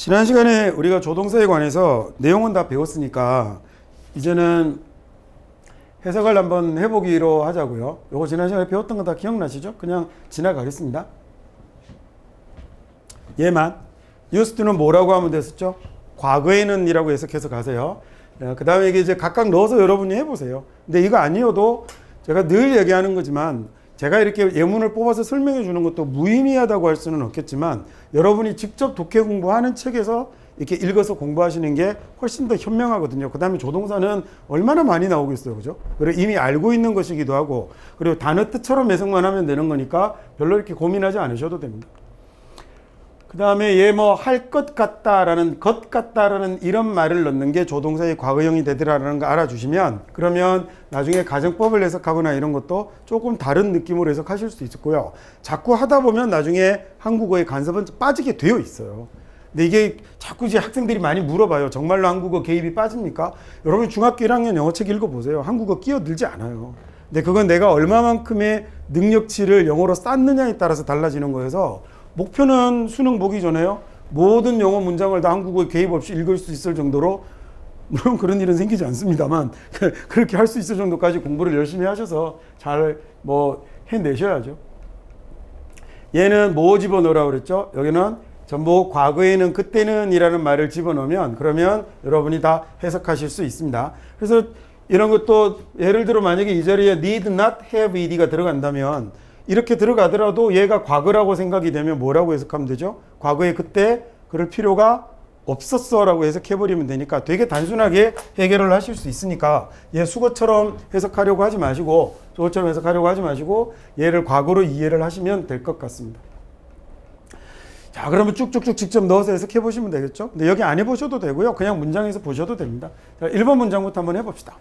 지난 시간에 우리가 조동사에 관해서 내용은 다 배웠으니까 이제는 해석을 한번 해보기로 하자고요. 요거 지난 시간에 배웠던 거 다 기억나시죠? 그냥 지나가겠습니다. 얘만 used는 뭐라고 하면 됐었죠? 과거에는 이라고 해석해서 가세요. 그 다음에 이게 이제 각각 넣어서 여러분이 해보세요. 근데 이거 아니어도 제가 늘 얘기하는 거지만 제가 이렇게 예문을 뽑아서 설명해 주는 것도 무의미하다고 할 수는 없겠지만 여러분이 직접 독해 공부하는 책에서 이렇게 읽어서 공부하시는 게 훨씬 더 현명하거든요. 그 다음에 조동사는 얼마나 많이 나오겠어요. 그죠? 그리고 이미 알고 있는 것이기도 하고, 그리고 단어 뜻처럼 해석만 하면 되는 거니까 별로 이렇게 고민하지 않으셔도 됩니다. 그 다음에 얘 뭐 할 것 같다라는 것 같다라는 이런 말을 넣는 게 조동사의 과거형이 되더라라는 거 알아주시면 그러면 나중에 가정법을 해석하거나 이런 것도 조금 다른 느낌으로 해석하실 수 있고요. 자꾸 하다 보면 나중에 한국어의 간섭은 빠지게 되어 있어요. 근데 이게 자꾸 이제 학생들이 많이 물어봐요. 정말로 한국어 개입이 빠집니까? 여러분 중학교 1학년 영어책 읽어보세요. 한국어 끼어들지 않아요. 근데 그건 내가 얼마만큼의 능력치를 영어로 쌓느냐에 따라서 달라지는 거여서 목표는 수능 보기 전에요. 모든 영어 문장을 다 한국어에 개입 없이 읽을 수 있을 정도로, 물론 그런 일은 생기지 않습니다만 그렇게 할 수 있을 정도까지 공부를 열심히 하셔서 잘 뭐 해내셔야죠. 얘는 뭐 집어넣으라고 그랬죠? 여기는 전부 과거에는 그때는 이라는 말을 집어넣으면 그러면 여러분이 다 해석하실 수 있습니다. 그래서 이런 것도 예를 들어 만약에 이 자리에 need not have ed가 들어간다면 이렇게 들어가더라도 얘가 과거라고 생각이 되면 뭐라고 해석하면 되죠? 과거에 그때 그럴 필요가 없었어 라고 해석해버리면 되니까 되게 단순하게 해결을 하실 수 있으니까 얘 수거처럼 해석하려고 하지 마시고 수거처럼 해석하려고 하지 마시고 얘를 과거로 이해를 하시면 될 것 같습니다. 자, 그러면 쭉쭉쭉 직접 넣어서 해석해 보시면 되겠죠? 근데 여기 안 해보셔도 되고요. 그냥 문장에서 보셔도 됩니다. 자, 1번 문장부터 한번 해봅시다.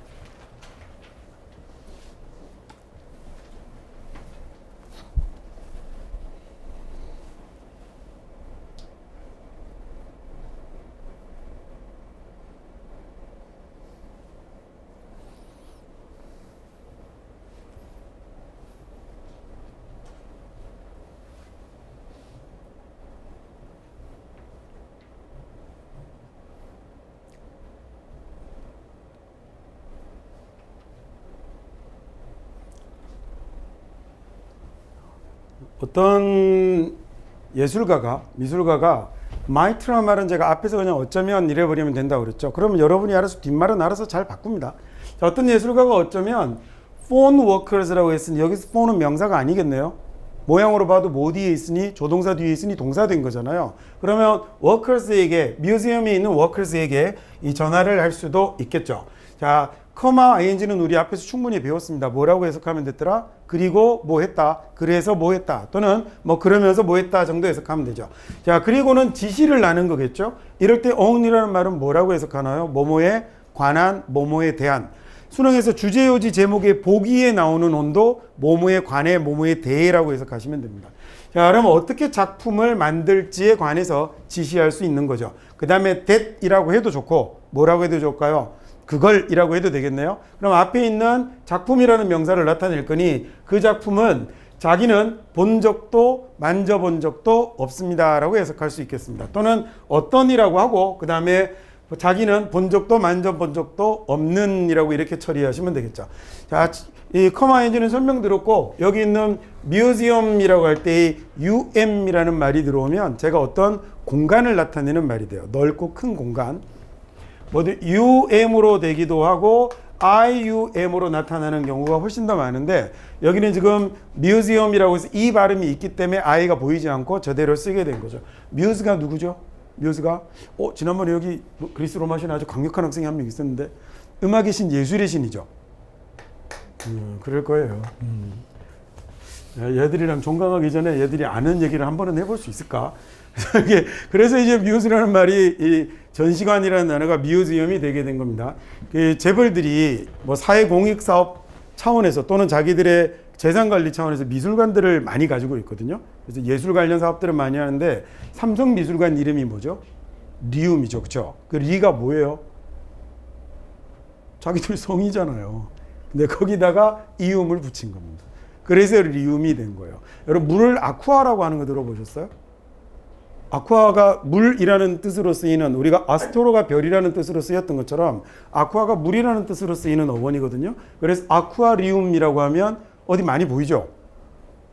어떤 미술가가 might라는 말은 제가 앞에서 그냥 어쩌면 이래버리면 된다고 그랬죠. 그러면 여러분이 알아서 뒷말은 알아서 잘 바꿉니다. 자, 어떤 예술가가 어쩌면 phone workers라고 했으니 여기서 phone은 명사가 아니겠네요. 모양으로 봐도 뭐 뒤에 있으니 조동사 뒤에 있으니 동사 된 거잖아요. 그러면 workers에게, 뮤지엄에 있는 workers에게 이 전화를 할 수도 있겠죠. 자, 커마 ing는 우리 앞에서 충분히 배웠습니다. 뭐라고 해석하면 됐더라? 그리고 뭐 했다, 그래서 뭐 했다, 또는 뭐 그러면서 뭐 했다 정도 해석하면 되죠. 자, 그리고는 지시를 나는 거겠죠. 이럴 때 on이라는 말은 뭐라고 해석하나요? 뭐뭐에 관한, 뭐뭐에 대한. 수능에서 주제요지 제목의 보기에 나오는 on도 뭐뭐에 관해, 뭐뭐에 대해라고 해석하시면 됩니다. 자, 그럼 어떻게 작품을 만들지에 관해서 지시할 수 있는 거죠. 그 다음에 that이라고 해도 좋고 뭐라고 해도 좋을까요? 그걸이라고 해도 되겠네요. 그럼 앞에 있는 작품이라는 명사를 나타낼 거니 그 작품은 자기는 본 적도 만져본 적도 없습니다 라고 해석할 수 있겠습니다. 또는 어떤이라고 하고 그 다음에 자기는 본 적도 만져본 적도 없는 이라고 이렇게 처리하시면 되겠죠. 자, 이 커마 인지는 설명 들었고 여기 있는 뮤지엄이라고 할 때 UM이라는 말이 들어오면 제가 어떤 공간을 나타내는 말이 돼요. 넓고 큰 공간. 모두 UM으로 되기도 하고 IUM으로 나타나는 경우가 훨씬 더 많은데 여기는 지금 뮤지엄이라고 해서 이 발음이 있기 때문에 I가 보이지 않고 저대로 쓰게 된 거죠. 뮤즈가 누구죠? 뮤즈가 지난번에 여기 그리스 로마 신 아주 강력한 학생이 한 명 있었는데 음악의 신, 예술의 신이죠. 그럴 거예요. 얘들이랑 종강하기 전에 얘들이 아는 얘기를 한 번은 해볼 수 있을까? 그래서 이제 뮤즈라는 말이 이 전시관이라는 단어가 뮤지엄이 되게 된 겁니다. 그 재벌들이 뭐 사회공익사업 차원에서 또는 자기들의 재산관리 차원에서 미술관들을 많이 가지고 있거든요. 그래서 예술 관련 사업들을 많이 하는데 삼성미술관 이름이 뭐죠? 리움이죠. 그렇죠? 그 리가 뭐예요? 자기들 성이잖아요. 근데 거기다가 이움을 붙인 겁니다. 그래서 리움이 된 거예요. 여러분 물을 아쿠아라고 하는 거 들어보셨어요? 아쿠아가 물이라는 뜻으로 쓰이는, 우리가 아스토로가 별이라는 뜻으로 쓰였던 것처럼 아쿠아가 물이라는 뜻으로 쓰이는 어원이거든요. 그래서 아쿠아리움이라고 하면 어디 많이 보이죠?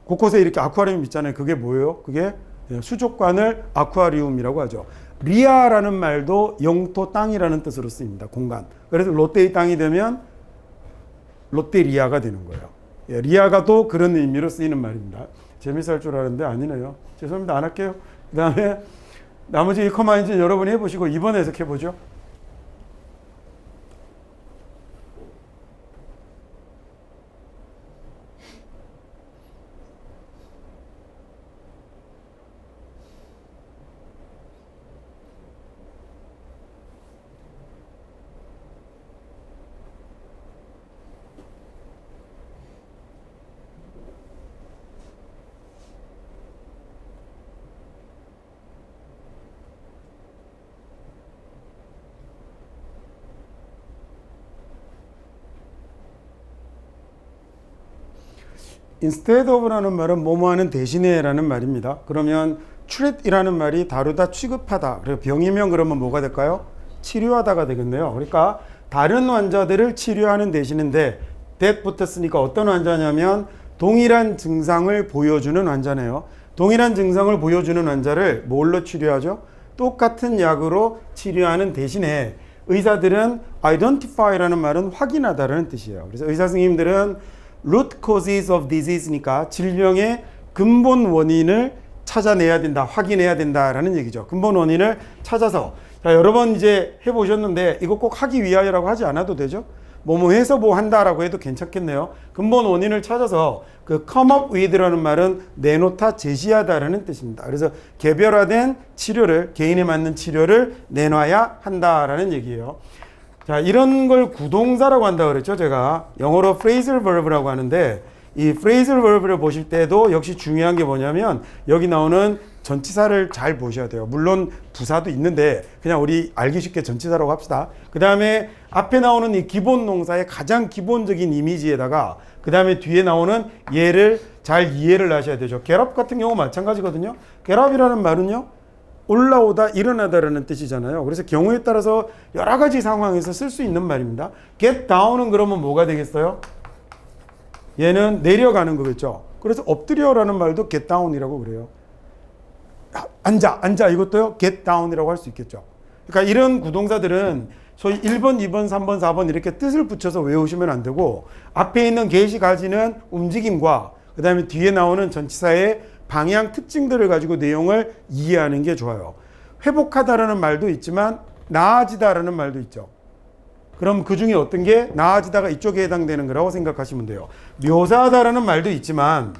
곳곳에 이렇게 아쿠아리움 있잖아요. 그게 뭐예요? 그게 수족관을 아쿠아리움이라고 하죠. 리아라는 말도 영토 땅이라는 뜻으로 쓰입니다. 공간. 그래서 롯데의 땅이 되면 롯데리아가 되는 거예요. 예, 리아가도 그런 의미로 쓰이는 말입니다. 재밌을 줄 알았는데 아니네요. 죄송합니다. 안 할게요. 그 다음에 나머지 이 커마인즈 여러분이 해보시고 2번 해석해보죠. instead of라는 말은 뭐뭐하는 대신에라는 말입니다. 그러면 treat이라는 말이 다루다, 취급하다. 그리고 병이면 그러면 뭐가 될까요? 치료하다가 되겠네요. 그러니까 다른 환자들을 치료하는 대신인데 that 붙었으니까 어떤 환자냐면 동일한 증상을 보여주는 환자네요. 동일한 증상을 보여주는 환자를 뭘로 치료하죠? 똑같은 약으로 치료하는 대신에 의사들은 identify라는 말은 확인하다라는 뜻이에요. 그래서 의사 선생님들은 root causes of disease니까 질병의 근본 원인을 찾아내야 된다, 확인해야 된다라는 얘기죠. 근본 원인을 찾아서. 자, 여러 번 이제 해보셨는데 이거 꼭 하기 위하여라고 하지 않아도 되죠. 뭐뭐 해서 뭐 한다라고 해도 괜찮겠네요. 근본 원인을 찾아서 그 come up with라는 말은 내놓다, 제시하다라는 뜻입니다. 그래서 개별화된 치료를, 개인에 맞는 치료를 내놔야 한다라는 얘기예요. 자, 이런 걸 구동사라고 한다고 그랬죠. 제가 영어로 phrasal verb라고 하는데 이 phrasal verb를 보실 때도 역시 중요한 게 뭐냐면 여기 나오는 전치사를 잘 보셔야 돼요. 물론 부사도 있는데 그냥 우리 알기 쉽게 전치사라고 합시다. 그 다음에 앞에 나오는 이 기본 농사의 가장 기본적인 이미지에다가 그 다음에 뒤에 나오는 얘를 잘 이해를 하셔야 되죠. get up 같은 경우 마찬가지거든요. get up이라는 말은요, 올라오다, 일어나다라는 뜻이잖아요. 그래서 경우에 따라서 여러 가지 상황에서 쓸 수 있는 말입니다. get down은 그러면 뭐가 되겠어요? 얘는 내려가는 거겠죠. 그래서 엎드려라는 말도 get down이라고 그래요. 앉아 이것도요 get down이라고 할 수 있겠죠. 그러니까 이런 구동사들은 소위 1번, 2번, 3번, 4번 이렇게 뜻을 붙여서 외우시면 안 되고 앞에 있는 get이 가지는 움직임과 그 다음에 뒤에 나오는 전치사의 방향 특징들을 가지고 내용을 이해하는 게 좋아요. 회복하다라는 말도 있지만 나아지다라는 말도 있죠. 그럼 그 중에 어떤 게 나아지다가 이쪽에 해당되는 거라고 생각하시면 돼요. 묘사하다라는 말도 있지만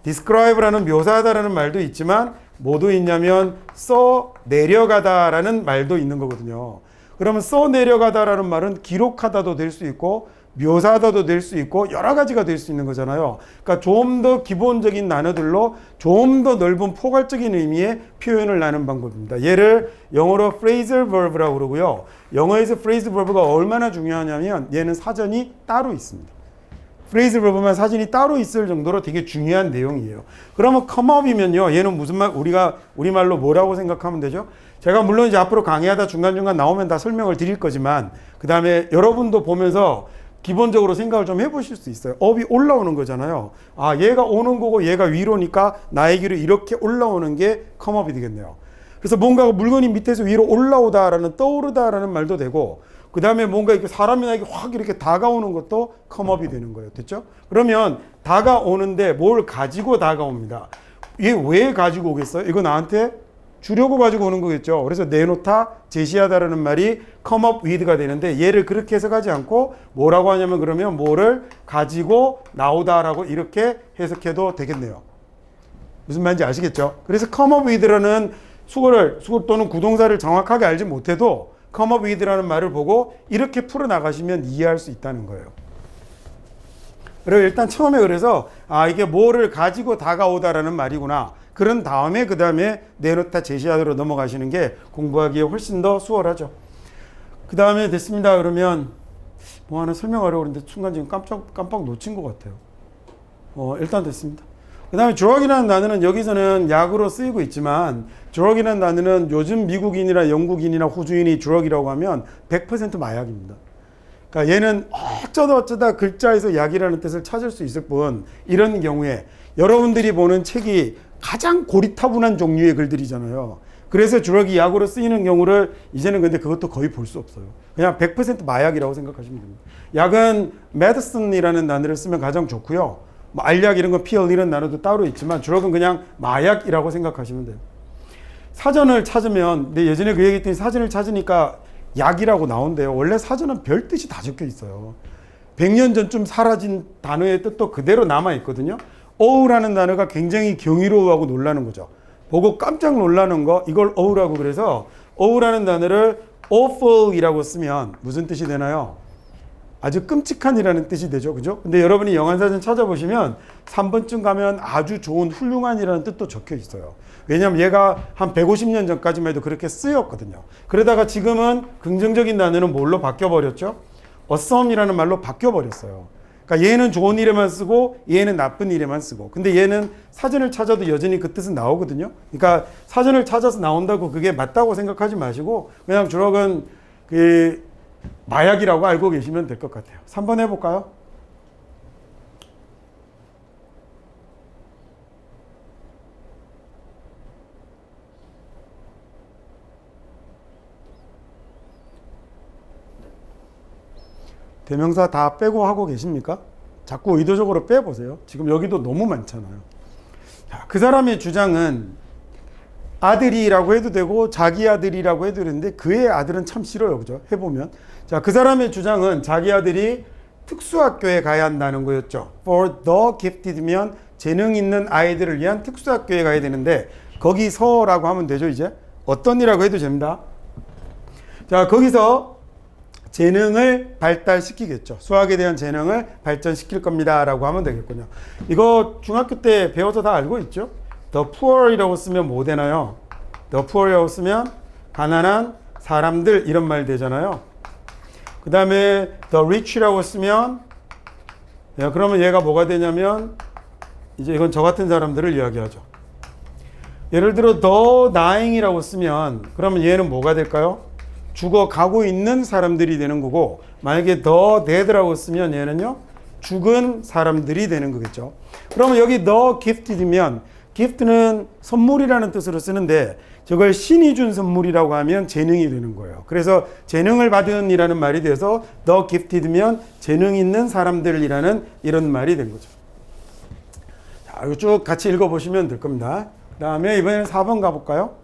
describe라는 묘사하다라는 말도 있지만 뭐도 있냐면 써 내려가다라는 말도 있는 거거든요. 그러면 써 내려가다라는 말은 기록하다도 될 수 있고 묘사하다도 될 수 있고 여러 가지가 될 수 있는 거잖아요. 그러니까 좀 더 기본적인 단어들로 좀 더 넓은 포괄적인 의미의 표현을 하는 방법입니다. 얘를 영어로 phrasal verb라고 그러고요. 영어에서 phrasal verb가 얼마나 중요하냐면 얘는 사전이 따로 있습니다. phrasal verb만 사전이 따로 있을 정도로 되게 중요한 내용이에요. 그러면 come up이면요, 얘는 무슨 말, 우리가 우리말로 뭐라고 생각하면 되죠? 제가 물론 이제 앞으로 강의하다 중간중간 나오면 다 설명을 드릴 거지만 그 다음에 여러분도 보면서 기본적으로 생각을 좀 해보실 수 있어요. 업이 올라오는 거잖아요. 아, 얘가 오는 거고 얘가 위로니까 나에게로 이렇게 올라오는 게 come up이 되겠네요. 그래서 뭔가 물건이 밑에서 위로 올라오다라는, 떠오르다라는 말도 되고 그 다음에 뭔가 이렇게 사람이 나에게 확 이렇게 다가오는 것도 come up이 되는 거예요. 됐죠? 그러면 다가오는데 뭘 가지고 다가옵니다. 얘 왜 가지고 오겠어요? 이거 나한테 주려고 가지고 오는 거겠죠. 그래서 내놓다, 제시하다라는 말이 come up with가 되는데 얘를 그렇게 해석하지 않고 뭐라고 하냐면 그러면 뭐를 가지고 나오다라고 이렇게 해석해도 되겠네요. 무슨 말인지 아시겠죠? 그래서 come up with라는 수거를 또는 구동사를 정확하게 알지 못해도 come up with라는 말을 보고 이렇게 풀어나가시면 이해할 수 있다는 거예요. 그리고 일단 처음에 그래서 아, 이게 뭐를 가지고 다가오다라는 말이구나. 그런 다음에 그 다음에 내놓다, 제시하도록 넘어가시는 게 공부하기에 훨씬 더 수월하죠. 그 다음에 됐습니다. 그러면 뭐 하나 설명하려고 그러는데 순간 지금 깜빡 놓친 것 같아요. 일단 됐습니다. 그 다음에 drug이라는 단어는 여기서는 약으로 쓰이고 있지만 drug이라는 단어는 요즘 미국인이나 영국인이나 호주인이 drug이라고 하면 100% 마약입니다. 그러니까 얘는 어쩌다 글자에서 약이라는 뜻을 찾을 수 있을 뿐 이런 경우에 여러분들이 보는 책이 가장 고리타분한 종류의 글들이잖아요. 그래서 drug이 약으로 쓰이는 경우를 이제는 근데 그것도 거의 볼 수 없어요. 그냥 100% 마약이라고 생각하시면 됩니다. 약은 medicine이라는 단어를 쓰면 가장 좋고요. 뭐 알약 이런 거 pill 이런 단어도 따로 있지만 drug은 그냥 마약이라고 생각하시면 돼요. 사전을 찾으면 근데 예전에 그 얘기했더니 사전을 찾으니까 약이라고 나온대요. 원래 사전은 별 뜻이 다 적혀 있어요. 100년 전쯤 사라진 단어의 뜻도 그대로 남아 있거든요. 어우라는 단어가 굉장히 경이로워하고 놀라는 거죠. 보고 깜짝 놀라는 거 이걸 어우라고 그래서 어우라는 단어를 awful이라고 쓰면 무슨 뜻이 되나요? 아주 끔찍한이라는 뜻이 되죠. 그죠? 근데 여러분이 영한사전 찾아보시면 3번쯤 가면 아주 좋은 훌륭한이라는 뜻도 적혀 있어요. 왜냐하면 얘가 한 150년 전까지만 해도 그렇게 쓰였거든요. 그러다가 지금은 긍정적인 단어는 뭘로 바뀌어버렸죠? awesome이라는 말로 바뀌어버렸어요. 그러니까 얘는 좋은 일에만 쓰고 얘는 나쁜 일에만 쓰고 근데 얘는 사전을 찾아도 여전히 그 뜻은 나오거든요. 그러니까 사전을 찾아서 나온다고 그게 맞다고 생각하지 마시고 그냥 drug은 그 마약이라고 알고 계시면 될 것 같아요. 3번 해볼까요? 대명사 다 빼고 하고 계십니까? 자꾸 의도적으로 빼보세요. 지금 여기도 너무 많잖아요. 자, 그 사람의 주장은 아들이라고 해도 되고 자기 아들이라고 해도 되는데 그의 아들은 참 싫어요. 그죠? 해보면. 자, 그 사람의 주장은 자기 아들이 특수학교에 가야 한다는 거였죠. For the gifted면 재능 있는 아이들을 위한 특수학교에 가야 되는데 거기서라고 하면 되죠. 이제 어떤 이라고 해도 됩니다. 자, 거기서 재능을 발달시키겠죠. 수학에 대한 재능을 발전시킬 겁니다 라고 하면 되겠군요. 이거 중학교 때 배워서 다 알고 있죠. The poor이라고 쓰면 뭐 되나요? The poor이라고 쓰면 가난한 사람들 이런 말 되잖아요. 그 다음에 the rich라고 쓰면 그러면 얘가 뭐가 되냐면 이제 이건 저 같은 사람들을 이야기하죠. 예를 들어 the dying이라고 쓰면 그러면 얘는 뭐가 될까요? 죽어가고 있는 사람들이 되는 거고 만약에 the dead라고 쓰면 얘는요 죽은 사람들이 되는 거겠죠. 그러면 여기 the gifted면 gift는 선물이라는 뜻으로 쓰는데 저걸 신이 준 선물이라고 하면 재능이 되는 거예요. 그래서 재능을 받은 이라는 말이 돼서 the gifted면 재능 있는 사람들이라는 이런 말이 된 거죠. 자, 이거 쭉 같이 읽어보시면 될 겁니다. 그 다음에 이번에는 4번 가볼까요?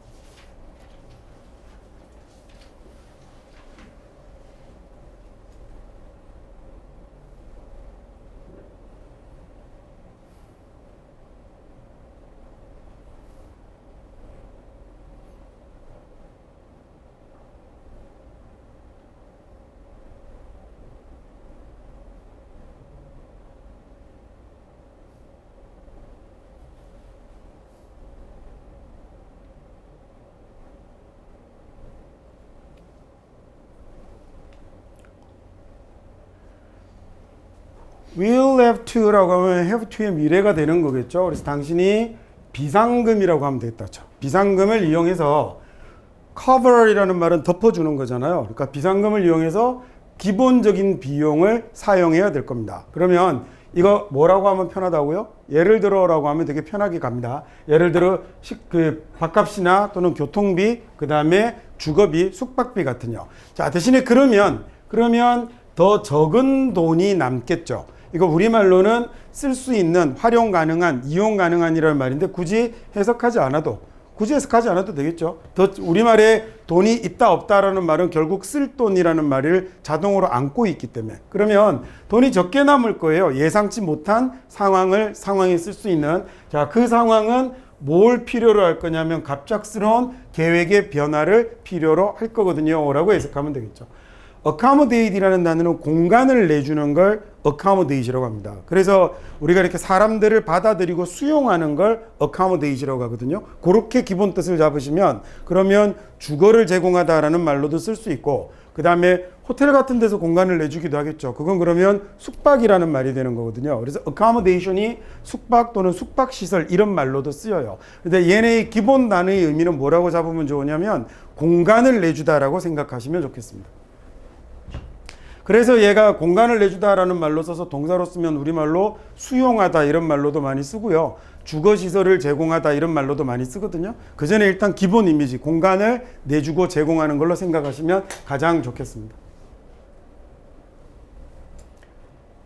will have to라고 하면 have to의 미래가 되는 거겠죠. 그래서 당신이 비상금이라고 하면 되겠다. 비상금을 이용해서 cover이라는 말은 덮어주는 거잖아요. 그러니까 비상금을 이용해서 기본적인 비용을 사용해야 될 겁니다. 그러면 이거 뭐라고 하면 편하다고요? 예를 들어라고 하면 되게 편하게 갑니다. 예를 들어 밥값이나 또는 교통비, 그 다음에 주거비, 숙박비 같은요. 자, 대신에 그러면 더 적은 돈이 남겠죠. 이거 우리말로는 쓸 수 있는, 활용 가능한, 이용 가능한이라는 말인데 굳이 해석하지 않아도 되겠죠. 더 우리말에 돈이 있다 없다라는 말은 결국 쓸 돈이라는 말을 자동으로 안고 있기 때문에 그러면 돈이 적게 남을 거예요. 예상치 못한 상황에 쓸 수 있는 자, 그 상황은 뭘 필요로 할 거냐면 갑작스러운 계획의 변화를 필요로 할 거거든요 라고 해석하면 되겠죠. accommodate이라는 단어는 공간을 내주는 걸 accommodate이라고 합니다. 그래서 우리가 이렇게 사람들을 받아들이고 수용하는 걸 accommodate이라고 하거든요. 그렇게 기본 뜻을 잡으시면 그러면 주거를 제공하다라는 말로도 쓸 수 있고 그 다음에 호텔 같은 데서 공간을 내주기도 하겠죠. 그건 그러면 숙박이라는 말이 되는 거거든요. 그래서 accommodation이 숙박 또는 숙박시설 이런 말로도 쓰여요. 근데 얘네의 기본 단어의 의미는 뭐라고 잡으면 좋으냐면 공간을 내주다라고 생각하시면 좋겠습니다. 그래서 얘가 공간을 내주다라는 말로 써서 동사로 쓰면 우리말로 수용하다 이런 말로도 많이 쓰고요. 주거시설을 제공하다 이런 말로도 많이 쓰거든요. 그 전에 일단 기본 이미지 공간을 내주고 제공하는 걸로 생각하시면 가장 좋겠습니다.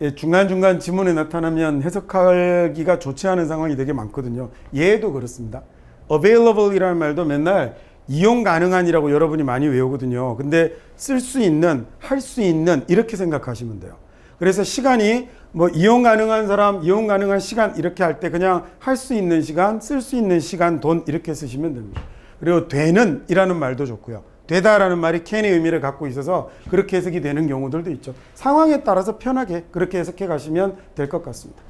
예, 중간중간 지문에 나타나면 해석하기가 좋지 않은 상황이 되게 많거든요. 얘도 그렇습니다. available 이라는 말도 맨날 이용 가능한이라고 여러분이 많이 외우거든요. 근데 쓸 수 있는, 할 수 있는 이렇게 생각하시면 돼요. 그래서 시간이 뭐 이용 가능한 사람, 이용 가능한 시간 이렇게 할 때 그냥 할 수 있는 시간, 쓸 수 있는 시간, 돈 이렇게 쓰시면 됩니다. 그리고 되는 이라는 말도 좋고요. 되다라는 말이 can의 의미를 갖고 있어서 그렇게 해석이 되는 경우들도 있죠. 상황에 따라서 편하게 그렇게 해석해 가시면 될 것 같습니다.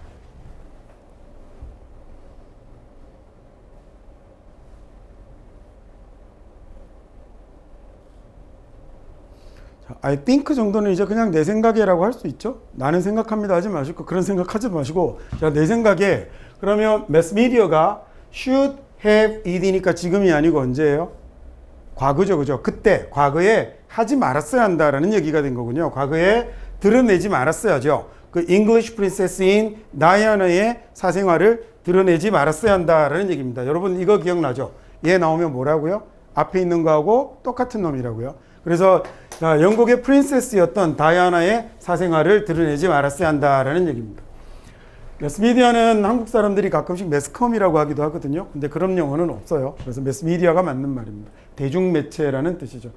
I think 정도는 이제 그냥 내 생각이라고 할 수 있죠. 나는 생각합니다 하지 마시고 그런 생각하지 마시고 자, 내 생각에 그러면 매스미디어가 should have it이니까 지금이 아니고 언제예요? 과거죠. 그죠? 그때 과거에 하지 말았어야 한다라는 얘기가 된 거군요. 과거에 드러내지 말았어야죠. 그 English Princess인 다이아나의 사생활을 드러내지 말았어야 한다라는 얘기입니다. 여러분 이거 기억나죠? 얘 나오면 뭐라고요? 앞에 있는 거하고 똑같은 놈이라고요. 그래서 영국의 프린세스였던 다이아나의 사생활을 드러내지 말았어야 한다라는 얘기입니다. 매스미디어는 한국 사람들이 가끔씩 매스컴이라고 하기도 하거든요. 근데 그런 용어는 없어요. 그래서 매스미디어가 맞는 말입니다. 대중매체라는 뜻이죠.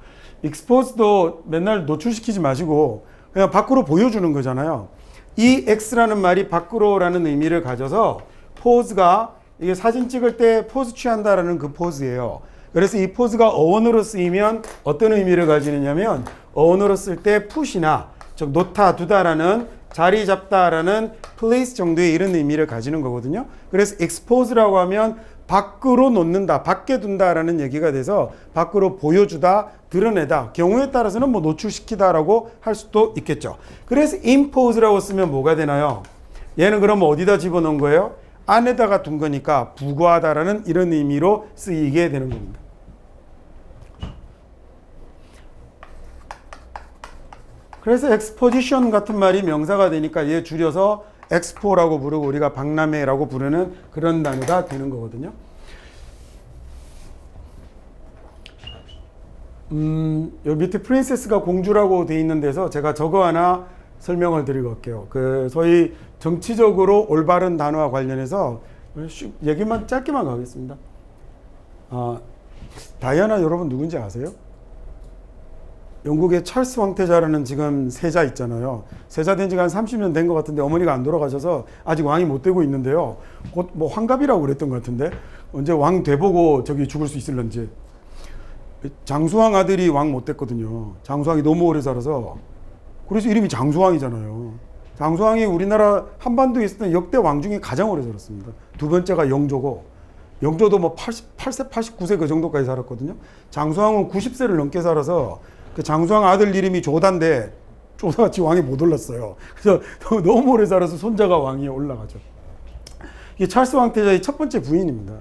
익스포즈도 맨날 노출시키지 마시고 그냥 밖으로 보여주는 거잖아요. 이 X라는 말이 밖으로라는 의미를 가져서 포즈가 이게 사진 찍을 때 포즈 취한다라는 그 포즈예요. 그래서 이 포즈가 어원으로 쓰이면 어떤 의미를 가지느냐면 어원으로 쓸 때 푸시나 즉 놓다 두다라는 자리 잡다라는 place 정도의 이런 의미를 가지는 거거든요. 그래서 expose라고 하면 밖으로 놓는다, 밖에 둔다라는 얘기가 돼서 밖으로 보여주다, 드러내다, 경우에 따라서는 뭐 노출시키다라고 할 수도 있겠죠. 그래서 impose라고 쓰면 뭐가 되나요? 얘는 그럼 어디다 집어넣은 거예요? 안에다가 둔 거니까 부과하다라는 이런 의미로 쓰이게 되는 겁니다. 그래서 exposition 같은 말이 명사가 되니까 얘 줄여서 엑스포라고 부르고 우리가 박람회라고 부르는 그런 단어가 되는 거거든요. 요 밑에 프린세스가 공주라고 돼 있는 데서 제가 저거 하나 설명을 드리고 갈게요. 그 소위 정치적으로 올바른 단어와 관련해서 얘기만 짧게만 가겠습니다. 다이아나 여러분 누군지 아세요? 영국의 찰스 황태자라는 지금 세자 있잖아요. 세자 된 지가 한 30년 된 것 같은데 어머니가 안 돌아가셔서 아직 왕이 못 되고 있는데요. 곧 뭐 환갑이라고 그랬던 것 같은데 언제 왕 돼보고 저기 죽을 수 있을런지. 장수왕 아들이 왕 못 됐거든요. 장수왕이 너무 오래 살아서. 그래서 이름이 장수왕이잖아요. 장수왕이 우리나라 한반도에 있었던 역대 왕 중에 가장 오래 살았습니다. 두 번째가 영조고 영조도 뭐 88세, 89세 그 정도까지 살았거든요. 장수왕은 90세를 넘게 살아서 그 장수왕 아들 이름이 조다인데 조다같이 왕이 못 올랐어요. 그래서 너무 오래 살아서 손자가 왕위에 올라가죠. 이게 찰스 황태자의 첫 번째 부인입니다.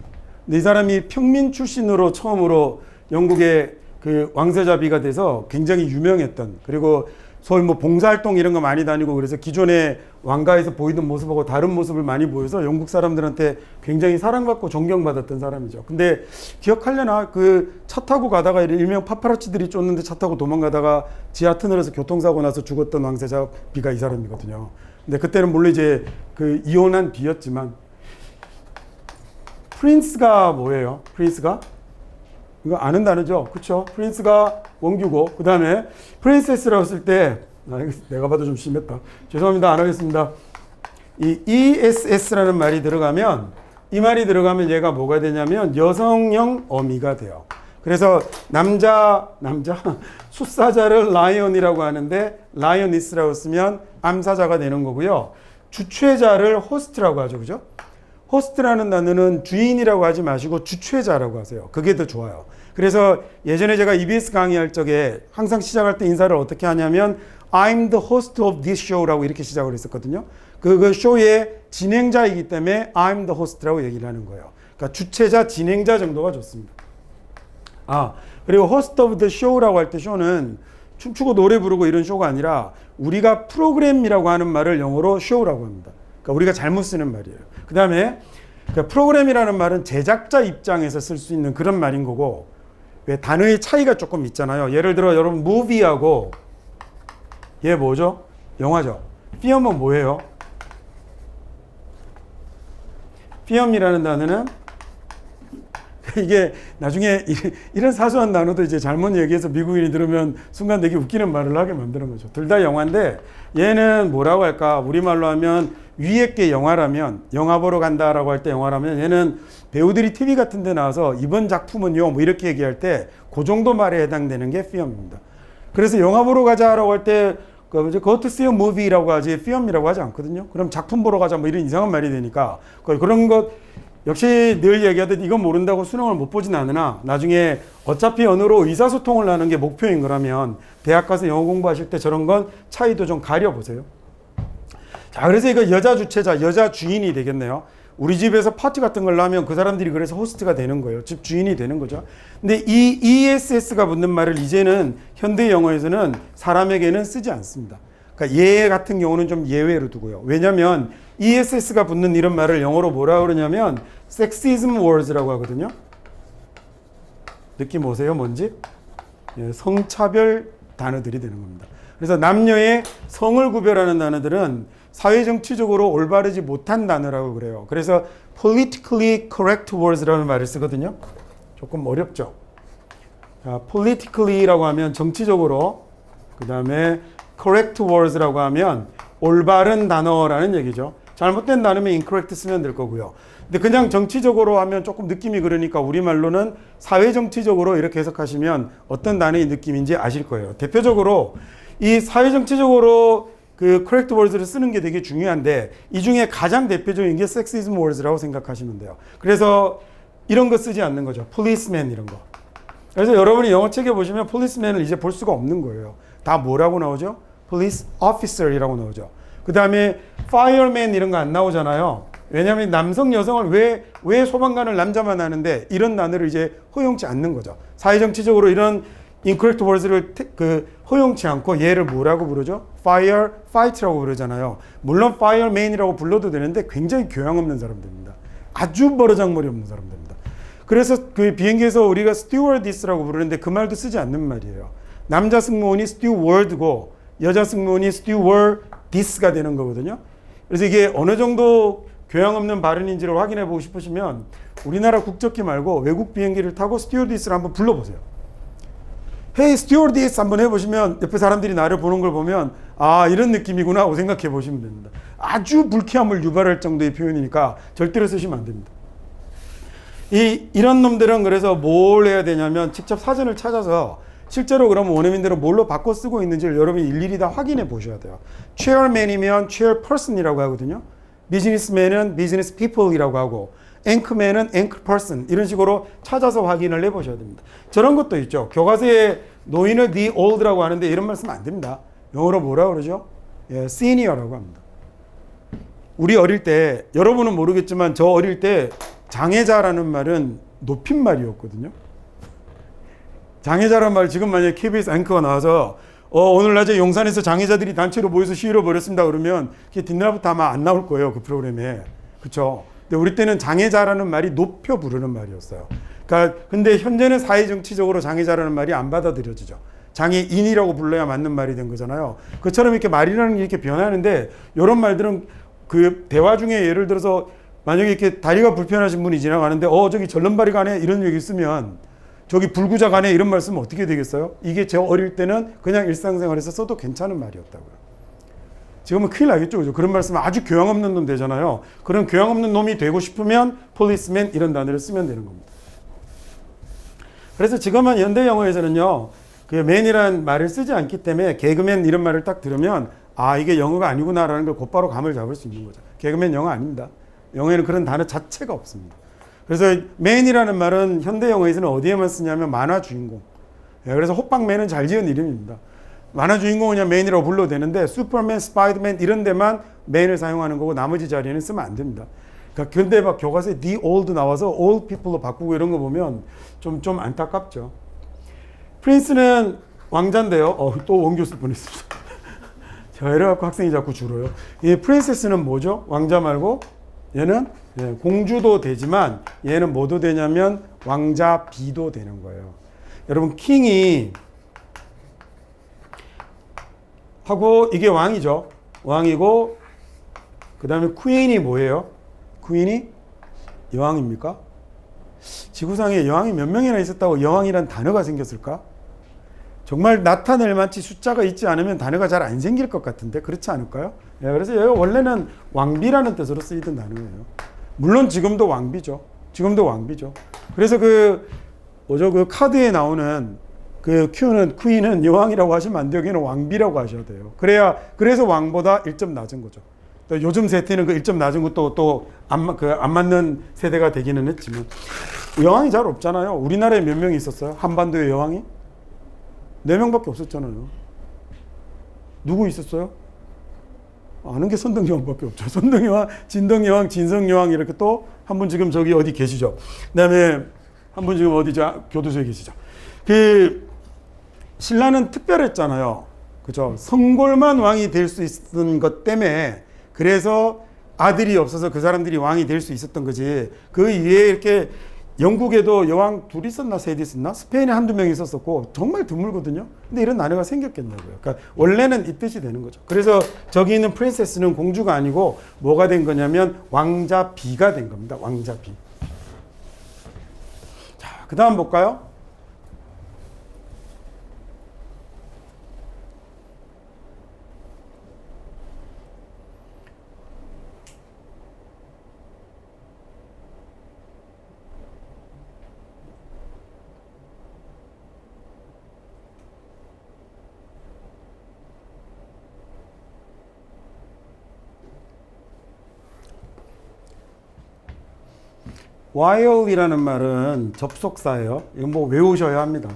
근데 이 사람이 평민 출신으로 처음으로 영국의 그 왕세자비가 돼서 굉장히 유명했던, 그리고 소위 뭐 봉사활동 이런 거 많이 다니고 그래서 기존의 왕가에서 보이던 모습하고 다른 모습을 많이 보여서 영국 사람들한테 굉장히 사랑받고 존경받았던 사람이죠. 근데 기억하려나 그 차 타고 가다가 일명 파파라치들이 쫓는데 차 타고 도망가다가 지하 터널에서 교통사고 나서 죽었던 왕세자 비가 이 사람이거든요. 근데 그때는 물론 이제 그 이혼한 비였지만, 프린스가 뭐예요? 프린스가? 이거 아는 단어죠? 그쵸? 프린스가 원규고, 그 다음에 프린세스라고 쓸 때, 내가 봐도 좀 심했다. 죄송합니다. 안 하겠습니다. 이 ESS라는 말이 들어가면, 이 말이 들어가면 얘가 뭐가 되냐면 여성형 어미가 돼요. 그래서 남자 숫사자를 라이언이라고 하는데 라이언니스라고 쓰면 암사자가 되는 거고요. 주최자를 호스트라고 하죠. 그죠? 호스트라는 단어는 주인이라고 하지 마시고 주최자라고 하세요. 그게 더 좋아요. 그래서 예전에 제가 EBS 강의할 적에 항상 시작할 때 인사를 어떻게 하냐면 I'm the host of this show라고 이렇게 시작을 했었거든요. 그 쇼의 진행자이기 때문에 I'm the host라고 얘기를 하는 거예요. 그러니까 주최자, 진행자 정도가 좋습니다. 그리고 host of the show라고 할 때 쇼는 춤추고 노래 부르고 이런 쇼가 아니라 우리가 프로그램이라고 하는 말을 영어로 show라고 합니다. 그러니까 우리가 잘못 쓰는 말이에요. 그 다음에 프로그램이라는 말은 제작자 입장에서 쓸 수 있는 그런 말인 거고, 왜 단어의 차이가 조금 있잖아요. 예를 들어 여러분 movie하고 얘 뭐죠? 영화죠. film은 뭐예요? film이라는 단어는 이게 나중에 이런 사소한 단어도 이제 잘못 얘기해서 미국인이 들으면 순간 되게 웃기는 말을 하게 만드는 거죠. 둘 다 영화인데 얘는 뭐라고 할까? 우리말로 하면 위에 게 영화라면, 영화 보러 간다라고 할 때 영화라면, 얘는 배우들이 TV 같은 데 나와서 이번 작품은요 뭐 이렇게 얘기할 때 그 정도 말에 해당되는 게 film입니다. 그래서 영화 보러 가자라고 할 때 go to see a movie라고 하지 film이라고 하지 않거든요. 그럼 작품 보러 가자 뭐 이런 이상한 말이 되니까 그런 것 역시 늘 얘기하듯 이건 모른다고 수능을 못 보진 않으나 나중에 어차피 언어로 의사소통을 하는 게 목표인 거라면 대학 가서 영어 공부하실 때 저런 건 차이도 좀 가려보세요. 자, 그래서 이거 여자 주최자, 여자 주인이 되겠네요. 우리 집에서 파티 같은 걸 하면 그 사람들이 그래서 호스트가 되는 거예요. 집 주인이 되는 거죠. 근데 이 ESS가 붙는 말을 이제는 현대 영어에서는 사람에게는 쓰지 않습니다. 그러니까 얘 같은 경우는 좀 예외로 두고요. 왜냐하면 ESS가 붙는 이런 말을 영어로 뭐라 그러냐면 sexism words라고 하거든요. 느낌 오세요? 뭔지? 예, 성차별 단어들이 되는 겁니다. 그래서 남녀의 성을 구별하는 단어들은 사회정치적으로 올바르지 못한 단어라고 그래요. 그래서 politically correct words라는 말을 쓰거든요. 조금 어렵죠. 자, politically라고 하면 정치적으로, 그 다음에 correct words라고 하면 올바른 단어라는 얘기죠. 잘못된 단어면 incorrect 쓰면 될 거고요. 근데 그냥 정치적으로 하면 조금 느낌이 그러니까 우리말로는 사회정치적으로 이렇게 해석하시면 어떤 단어의 느낌인지 아실 거예요. 대표적으로 이 사회정치적으로 그 correct words를 쓰는 게 되게 중요한데 이 중에 가장 대표적인 게 sexism words라고 생각하시면 돼요. 그래서 이런 거 쓰지 않는 거죠. policeman 이런 거. 그래서 여러분이 영어 책에 보시면 policeman을 이제 볼 수가 없는 거예요. 다 뭐라고 나오죠? police officer이라고 나오죠. 그 다음에 fireman 이런 거 안 나오잖아요. 왜냐하면 남성 여성을 왜 소방관을 남자만 하는데 이런 단어를 이제 허용치 않는 거죠. 사회정치적으로 이런 incorrect words를 허용치 않고 얘를 뭐라고 부르죠? firefight라고 부르잖아요. 물론 fireman이라고 불러도 되는데 굉장히 교양 없는 사람들입니다. 아주 버르장머리 없는 사람들입니다. 그래서 그 비행기에서 우리가 stewardess라고 부르는데 그 말도 쓰지 않는 말이에요. 남자 승무원이 steward고 여자 승무원이 stewardess가 되는 거거든요. 그래서 이게 어느 정도 교양 없는 발음인지를 확인해 보고 싶으시면 우리나라 국적기 말고 외국 비행기를 타고 stewardess를 한번 불러보세요. Hey stewardess 한번 해보시면 옆에 사람들이 나를 보는 걸 보면 아 이런 느낌이구나 하고 생각해 보시면 됩니다. 아주 불쾌함을 유발할 정도의 표현이니까 절대로 쓰시면 안 됩니다. 이런 놈들은 그래서 뭘 해야 되냐면 직접 사전을 찾아서 실제로 그러면 원어민들은 뭘로 바꿔 쓰고 있는지를 여러분이 일일이 다 확인해 보셔야 돼요. chairman이면 chairperson이라고 하거든요. businessman은 business people이라고 하고 앵커맨은 앵커퍼슨 이런 식으로 찾아서 확인을 해보셔야 됩니다. 저런 것도 있죠. 교과서에 노인을 the old라고 하는데 이런 말 쓰면 안 됩니다. 영어로 뭐라 그러죠? 예, senior라고 합니다. 우리 어릴 때 여러분은 모르겠지만 저 어릴 때 장애자라는 말은 높임말이었거든요. 장애자라는 말 지금 만약에 KBS 앵커가 나와서 오늘 낮에 용산에서 장애자들이 단체로 모여서 시위를 벌였습니다 그러면 그게 뒷날부터 아마 안 나올 거예요. 그 프로그램에. 그렇죠? 근데 우리 때는 장애자라는 말이 높여 부르는 말이었어요. 그러니까 근데 현재는 사회정치적으로 장애자라는 말이 안 받아들여지죠. 장애인이라고 불러야 맞는 말이 된 거잖아요. 그처럼 이렇게 말이라는 게 이렇게 변하는데 이런 말들은 그 대화 중에 예를 들어서 만약에 이렇게 다리가 불편하신 분이 지나가는데 저기 절름발이 가네 이런 얘기 쓰면 저기 불구자 가네 이런 말 쓰면 어떻게 되겠어요? 이게 제 어릴 때는 그냥 일상생활에서 써도 괜찮은 말이었다고요. 지금은 큰일 나겠죠. 그죠? 그런 말씀은 아주 교양 없는 놈 되잖아요. 그런 교양 없는 놈이 되고 싶으면 policeman 이런 단어를 쓰면 되는 겁니다. 그래서 지금은 현대 영어에서는요. 그 man이라는 말을 쓰지 않기 때문에 개그맨 이런 말을 딱 들으면 아 이게 영어가 아니구나라는 걸 곧바로 감을 잡을 수 있는 거죠. 개그맨 영어 아닙니다. 영어에는 그런 단어 자체가 없습니다. 그래서 맨이라는 말은 현대 영어에서는 어디에만 쓰냐면 만화 주인공. 그래서 호빵맨은 잘 지은 이름입니다. 만화 주인공은 그냥 맨이라고 불러도 되는데 슈퍼맨, 스파이더맨 이런 데만 맨을 사용하는 거고 나머지 자리에는 쓰면 안 됩니다. 그러니까 근데 막 교과서에 the old 나와서 old people로 바꾸고 이런 거 보면 좀 안타깝죠. 프린스는 왕자인데요. 또 원교 쓸 뻔했습니다. 제가 이래갖고 학생이 자꾸 줄어요. 이 프린세스는 뭐죠? 왕자 말고 얘는 공주도 되지만 얘는 뭐도 되냐면 왕자 비도 되는 거예요. 여러분 킹이 하고 이게 왕이죠. 왕이고 그 다음에 퀸이 뭐예요? 퀸이 여왕입니까? 지구상에 여왕이 몇 명이나 있었다고 여왕이란 단어가 생겼을까? 정말 나타낼 만치 숫자가 있지 않으면 단어가 잘 안 생길 것 같은데 그렇지 않을까요? 그래서 여기가 원래는 왕비라는 뜻으로 쓰이던 단어예요. 물론 지금도 왕비죠. 그래서 그 카드에 나오는 그 퀸은 여왕이라고 하시면 안 돼요. 여기는 왕비라고 하셔야 돼요. 그래서 왕보다 1점 낮은 거죠. 요즘 세태는 그 1점 낮은 것도 또 안 맞는 세대가 되기는 했지만 여왕이 잘 없잖아요. 우리나라에 몇 명이 있었어요? 한반도에 여왕이? 4명밖에 없었잖아요. 누구 있었어요? 아는 게 선덕여왕밖에 없죠. 선덕여왕, 진덕여왕, 진성여왕 이렇게 또 한 분 지금 저기 어디 계시죠. 그 다음에 한 분 지금 어디죠? 교도소에 계시죠. 그 신라는 특별했잖아요. 그죠? 성골만 왕이 될 수 있었던 것 때문에 그래서 아들이 없어서 그 사람들이 왕이 될 수 있었던 거지. 그 이외에 이렇게 영국에도 여왕 둘 있었나 셋 있었나? 스페인에 한두 명 있었었고 정말 드물거든요. 근데 이런 나라가 생겼겠냐고요. 그러니까 원래는 이 뜻이 되는 거죠. 그래서 저기 있는 프린세스는 공주가 아니고 뭐가 된 거냐면 왕자 비가 된 겁니다. 왕자 비. 자, 그 다음 볼까요? while이라는 말은 접속사예요. 이건 뭐 외우셔야 합니다.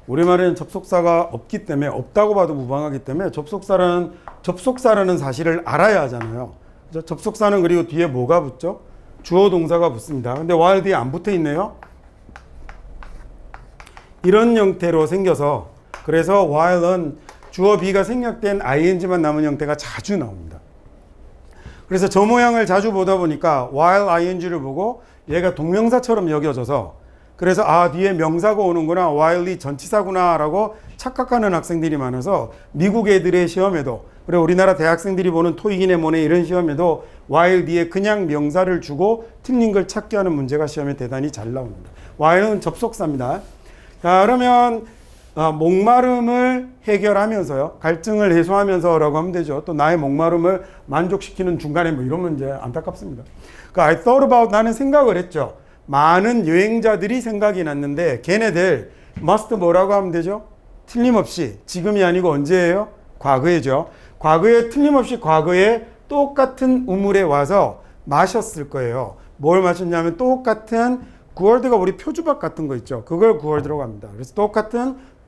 우리말에는 접속사가 없기 때문에 없다고 봐도 무방하기 때문에 접속사라는 사실을 알아야 하잖아요. 그죠? 접속사는 그리고 뒤에 뭐가 붙죠? 주어 동사가 붙습니다. 근데 while 뒤에 안 붙어 있네요. 이런 형태로 생겨서 그래서 while은 주어 be가 생략된 ing만 남은 형태가 자주 나옵니다. 그래서 저 모양을 자주 보다 보니까 while ing를 보고 얘가 동명사처럼 여겨져서 그래서 뒤에 명사가 오는구나, while이 전치사구나 라고 착각하는 학생들이 많아서 미국 애들의 시험에도 그리고 우리나라 대학생들이 보는 토익이네 뭐네 이런 시험에도 while 뒤에 그냥 명사를 주고 틀린 걸 찾게 하는 문제가 시험에 대단히 잘 나옵니다. while은 접속사입니다. 자, 그러면 목마름을 해결하면서요. 갈증을 해소하면서라고 하면 되죠. 또 나의 목마름을 만족시키는 중간에 뭐 이런 문제 안타깝습니다. 그러니까 I thought about 나는 생각을 했죠. 많은 여행자들이 생각이 났는데 걔네들 must 뭐라고 하면 되죠? 틀림없이 지금이 아니고 언제예요? 과거에죠. 과거에 틀림없이 과거에 똑같은 우물에 와서 마셨을 거예요. 뭘 마셨냐면 똑같은 구월드가 우리 표주박 같은 거 있죠. 그걸 구월드라고 합니다. 그래서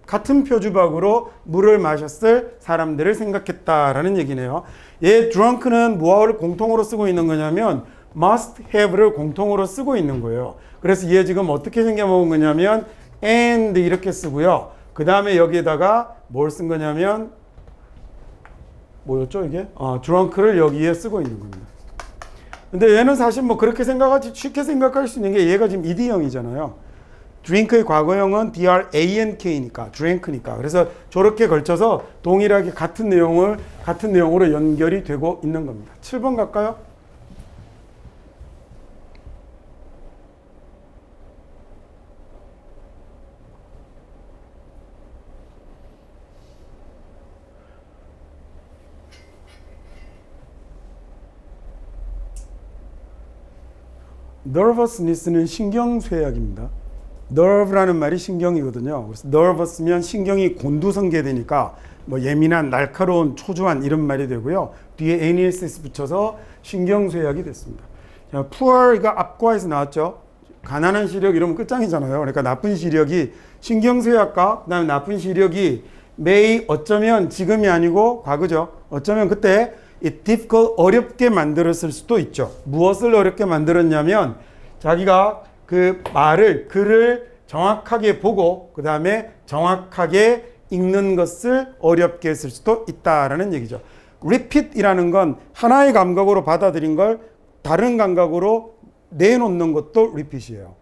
같은 표주박으로 물을 마셨을 사람들을 생각했다라는 얘기네요. 얘 drunk는 뭐를 공통으로 쓰고 있는 거냐면 must have를 공통으로 쓰고 있는 거예요. 그래서 얘 지금 어떻게 생겨먹은 거냐면 and 이렇게 쓰고요. 그 다음에 여기에다가 뭘 쓴 거냐면 뭐였죠 이게? drunk를 여기에 쓰고 있는 겁니다. 근데 얘는 사실 뭐 그렇게 쉽게 생각할 수 있는 게 얘가 지금 ed형이잖아요. drink의 과거형은 drank니까 drink니까 그래서 저렇게 걸쳐서 동일하게 같은 내용으로 연결이 되고 있는 겁니다. 7번 갈까요? nervousness는 신경쇠약입니다. nerve라는 말이 신경이거든요. 그래서 nervous면 신경이 곤두성게되니까 뭐 예민한, 날카로운, 초조한 이런 말이 되고요. 뒤에 NESS 붙여서 신경쇠약이 됐습니다. 자, poor 이거 앞과에서 나왔죠. 가난한 시력 이러면 끝장이잖아요. 그러니까 나쁜 시력이 신경쇠약과 그다음에 나쁜 시력이 may 어쩌면 지금이 아니고 과거죠. 어쩌면 그때 it difficult 어렵게 만들었을 수도 있죠. 무엇을 어렵게 만들었냐면 자기가 그 글을 정확하게 보고 그 다음에 정확하게 읽는 것을 어렵게 했을 수도 있다라는 얘기죠. repeat이라는 건 하나의 감각으로 받아들인 걸 다른 감각으로 내놓는 것도 repeat이에요.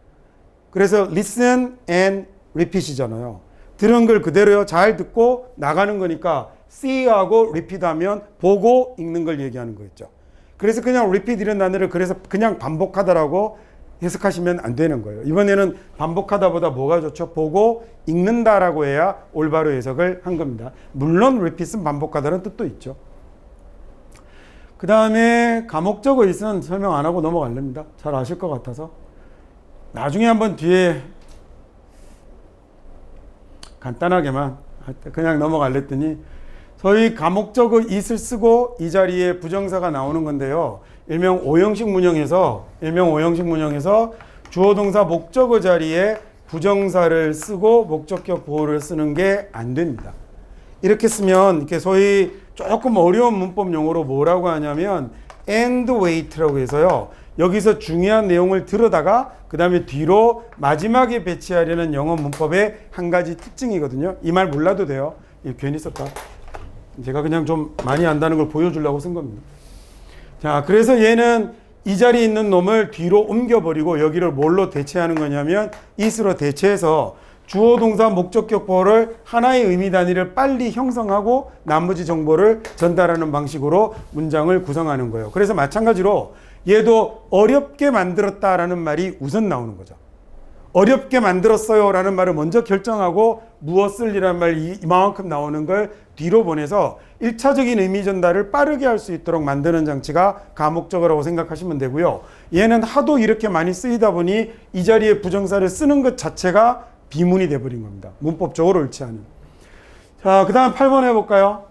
그래서 listen and repeat이잖아요. 들은 걸 그대로 잘 듣고 나가는 거니까 see하고 repeat 하면 보고 읽는 걸 얘기하는 거였죠. 그래서 그냥 repeat 이런 단어를 그래서 그냥 반복하다라고 해석하시면 안 되는 거예요. 이번에는 반복하다보다 뭐가 좋죠? 보고 읽는다라고 해야 올바로 해석을 한 겁니다. 물론 repeat은 반복하다는 뜻도 있죠. 그 다음에 가목적 의의는 설명 안 하고 넘어갈랍니다. 잘 아실 것 같아서. 나중에 한번 뒤에 간단하게만 그냥 넘어갈랬더니 소위 가목적 is을 쓰고 이 자리에 부정사가 나오는 건데요. 일명 오형식 문형에서 주어 동사 목적어 자리에 부정사를 쓰고 목적격 보호를 쓰는 게 안 됩니다. 이렇게 쓰면 이렇게 소위 조금 어려운 문법 용어로 뭐라고 하냐면 and wait라고 해서요. 여기서 중요한 내용을 들어다가 그 다음에 뒤로 마지막에 배치하려는 영어 문법의 한 가지 특징이거든요. 이 말 몰라도 돼요. 괜히 썼다. 제가 그냥 좀 많이 안다는 걸 보여주려고 쓴 겁니다. 자, 그래서 얘는 이 자리에 있는 놈을 뒤로 옮겨버리고 여기를 뭘로 대체하는 거냐면 is로 대체해서 주어 동사 목적격 보호를 하나의 의미 단위를 빨리 형성하고 나머지 정보를 전달하는 방식으로 문장을 구성하는 거예요. 그래서 마찬가지로 얘도 어렵게 만들었다라는 말이 우선 나오는 거죠. 어렵게 만들었어요 라는 말을 먼저 결정하고 무엇을 이란 말이 이만큼 나오는 걸 뒤로 보내서 1차적인 의미 전달을 빠르게 할 수 있도록 만드는 장치가 가목적어라고 생각하시면 되고요. 얘는 하도 이렇게 많이 쓰이다 보니 이 자리에 부정사를 쓰는 것 자체가 비문이 돼버린 겁니다. 문법적으로 옳지 않은. 자, 그 다음 8번 해볼까요?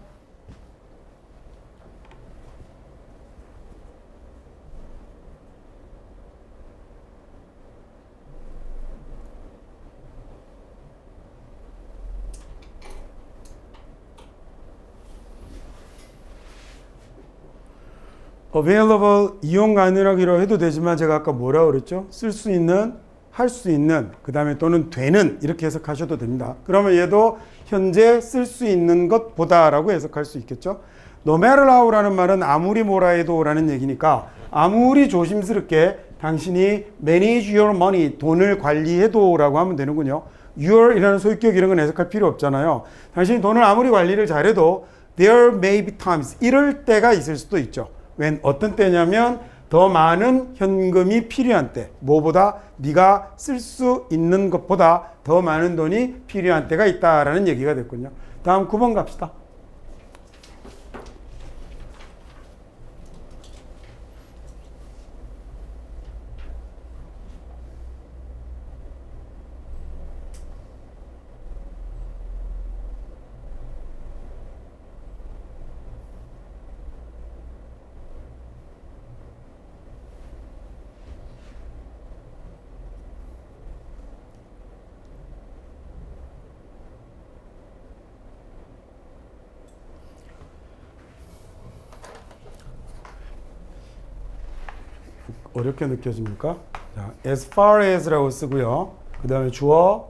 available 이용 가능하기로 해도 되지만 제가 아까 뭐라고 그랬죠? 쓸 수 있는, 할 수 있는, 그 다음에 또는 되는 이렇게 해석하셔도 됩니다. 그러면 얘도 현재 쓸 수 있는 것보다 라고 해석할 수 있겠죠? no matter how라는 말은 아무리 뭐라 해도 라는 얘기니까 아무리 조심스럽게 당신이 manage your money, 돈을 관리해도 라고 하면 되는군요. your 이라는 소유격 이런 건 해석할 필요 없잖아요. 당신이 돈을 아무리 관리를 잘해도 there may be times, 이럴 때가 있을 수도 있죠. 웬 어떤 때냐면 더 많은 현금이 필요한 때, 뭐보다 네가 쓸 수 있는 것보다 더 많은 돈이 필요한 때가 있다라는 얘기가 됐군요. 다음 9번 갑시다. 어렵게 느껴집니까? 자, as far as라고 쓰고요. 그 다음에 주어